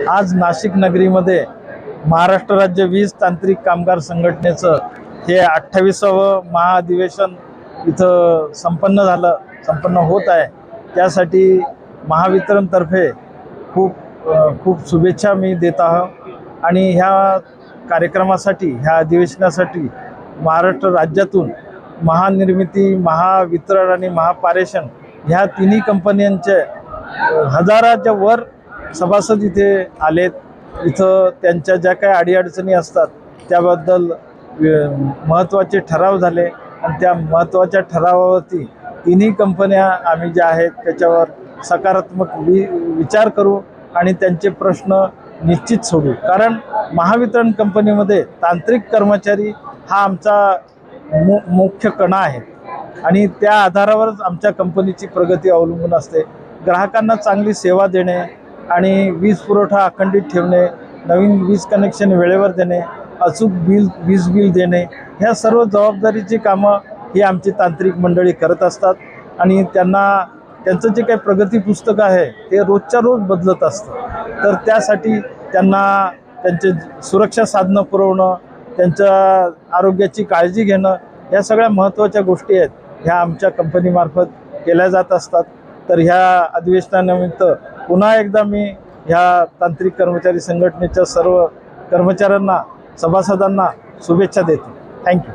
आज नाशिक नगरीमध्ये महाराष्ट्र राज्य वीज तांत्रिक कामगार संघटनेचं हे 28वे महाअधिवेशन इथं संपन्न होत आहे। त्यासाठी महावितरणतर्फे खूप शुभेच्छा मी देत आहे आणि ह्या कार्यक्रमासाठी ह्या अधिवेशनासाठी महाराष्ट्र राज्यातून महानिर्मिती, महावितरण आणि महापारेषण ह्या तिन्ही कंपन्यांचे हजाराच्या वर सभासद इथे आलेत। इथं त्यांच्या ज्या काही अडीअडचणी असतात त्याबद्दल महत्त्वाचे ठराव झाले आणि त्या महत्त्वाच्या ठरावावरती तिन्ही कंपन्या आम्ही ज्या आहेत त्याच्यावर सकारात्मक विचार करू आणि त्यांचे प्रश्न निश्चित सोडू। कारण महावितरण कंपनीमध्ये तांत्रिक कर्मचारी हा आमचा मुख्य कणा आहे आणि त्या आधारावरच आमच्या कंपनीची प्रगती अवलंबून असते। ग्राहकांना चांगली सेवा देणे आणि वीज पुरवठा अखंडित ठेवणे, नवीन वीज कनेक्शन वेळेवर देणे, अचूक वीज बिल देणे, ह्या सर्व जबाबदारीची कामं ही आमची तांत्रिक मंडळी करत असतात आणि त्यांचं जे काही प्रगती पुस्तक आहे ते रोजच्या रोज बदलत असतं। तर त्यासाठी त्यांना त्यांचे सुरक्षा साधनं पुरवणं, त्यांच्या आरोग्याची काळजी घेणं, ह्या सगळ्या महत्त्वाच्या गोष्टी आहेत ह्या आमच्या कंपनीमार्फत केल्या जात असतात। तर ह्या अधिवेशनानिमित्त पुन्हा एकदा मी ह्या तांत्रिक कर्मचारी संघटनेच्या सर्व कर्मचाऱ्यांना, सभासदांना शुभेच्छा देतो। थँक्यू।